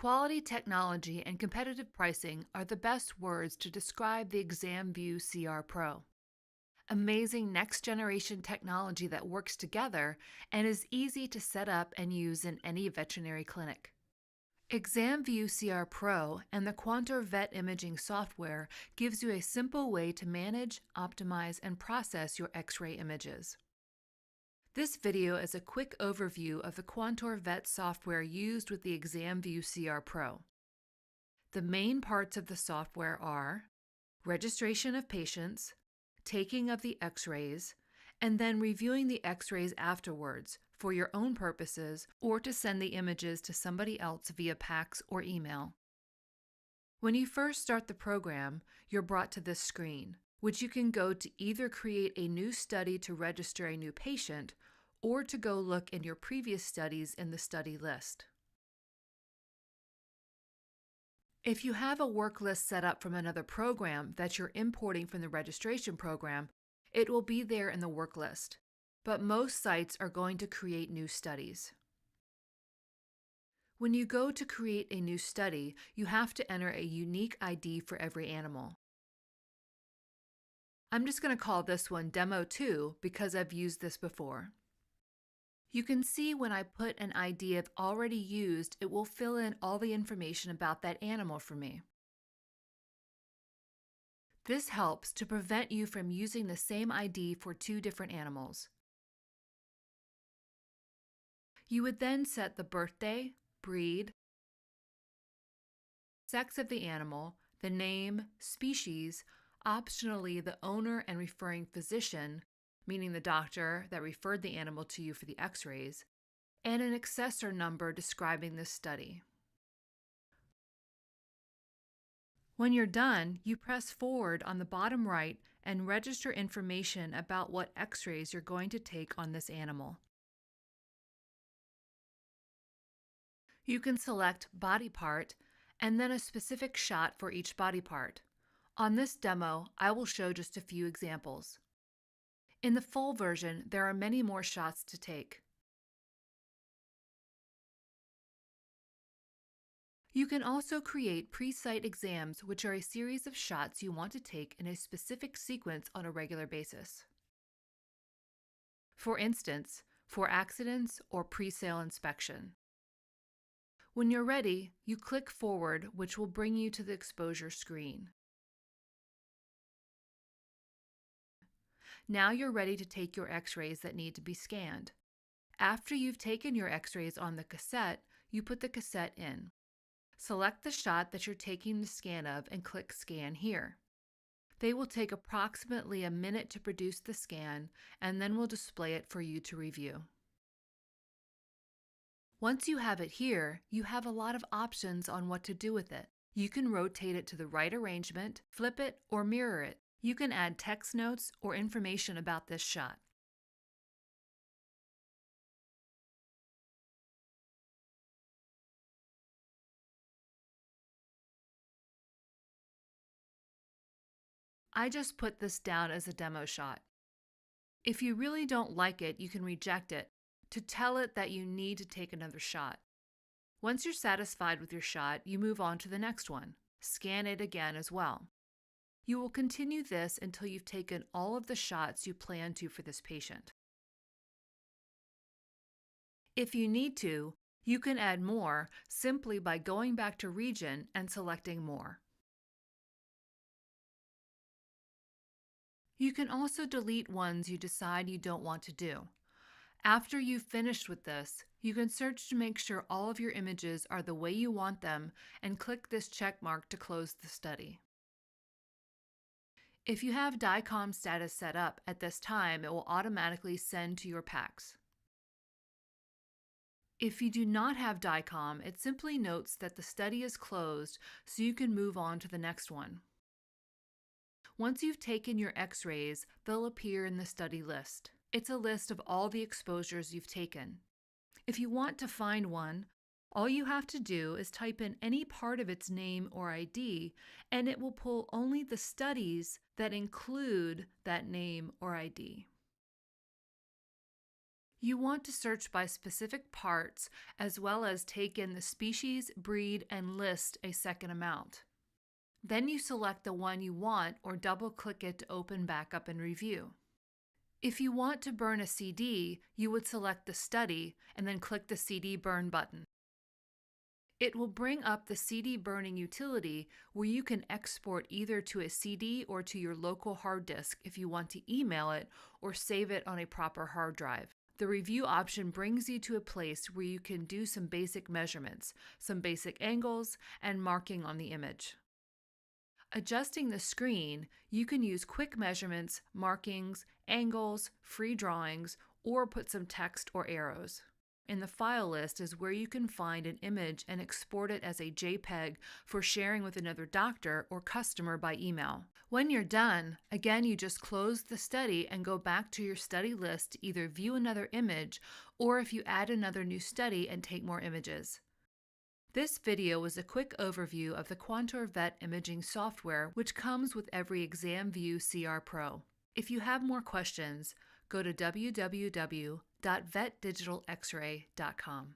Quality technology and competitive pricing are the best words to describe the Examvue CR Pro. Amazing next-generation technology that works together and is easy to set up and use in any veterinary clinic. Examvue CR Pro and the QuantorVet imaging software gives you a simple way to manage, optimize, and process your X-ray images. This video is a quick overview of the QuantorVet software used with the Examvue CR Pro. The main parts of the software are registration of patients, taking of the X-rays, and then reviewing the X-rays afterwards for your own purposes or to send the images to somebody else via fax or email. When you first start the program, you're brought to this screen, which you can go to either create a new study to register a new patient or to go look in your previous studies in the study list. If you have a work list set up from another program that you're importing from the registration program, it will be there in the work list, but most sites are going to create new studies. When you go to create a new study, you have to enter a unique ID for every animal. I'm just going to call this one Demo 2 because I've used this before. You can see when I put an ID I've already used, it will fill in all the information about that animal for me. This helps to prevent you from using the same ID for two different animals. You would then set the birthday, breed, sex of the animal, the name, species, optionally the owner and referring physician, meaning the doctor that referred the animal to you for the X-rays, and an accessor number describing this study. When you're done, you press forward on the bottom right and register information about what X-rays you're going to take on this animal. You can select body part and then a specific shot for each body part. On this demo, I will show just a few examples. In the full version, there are many more shots to take. You can also create pre-site exams, which are a series of shots you want to take in a specific sequence on a regular basis. For instance, for accidents or pre-sale inspection. When you're ready, you click forward, which will bring you to the exposure screen. Now you're ready to take your X-rays that need to be scanned. After you've taken your X-rays on the cassette, you put the cassette in. Select the shot that you're taking the scan of and click Scan here. They will take approximately a minute to produce the scan, and then we'll display it for you to review. Once you have it here, you have a lot of options on what to do with it. You can rotate it to the right arrangement, flip it, or mirror it. You can add text notes or information about this shot. I just put this down as a demo shot. If you really don't like it, you can reject it to tell it that you need to take another shot. Once you're satisfied with your shot, you move on to the next one. Scan it again as well. You will continue this until you've taken all of the shots you plan to for this patient. If you need to, you can add more simply by going back to Region and selecting More. You can also delete ones you decide you don't want to do. After you've finished with this, you can search to make sure all of your images are the way you want them and click this check mark to close the study. If you have DICOM status set up at this time, it will automatically send to your PACS. If you do not have DICOM, it simply notes that the study is closed so you can move on to the next one. Once you've taken your X-rays, they'll appear in the study list. It's a list of all the exposures you've taken. If you want to find one, all you have to do is type in any part of its name or ID, and it will pull only the studies that include that name or ID. You want to search by specific parts as well as take in the species, breed, and list a second amount. Then you select the one you want or double-click it to open Backup and Review. If you want to burn a CD, you would select the study and then click the CD Burn button. It will bring up the CD burning utility where you can export either to a CD or to your local hard disk if you want to email it or save it on a proper hard drive. The review option brings you to a place where you can do some basic measurements, some basic angles, and marking on the image. Adjusting the screen, you can use quick measurements, markings, angles, free drawings, or put some text or arrows. In the file list is where you can find an image and export it as a JPEG for sharing with another doctor or customer by email. When you're done, again, you just close the study and go back to your study list to either view another image or if you add another new study and take more images. This video was a quick overview of the QuantorVet imaging software, which comes with every Examvue CR Pro. If you have more questions, go to www.vetdigitalxray.com.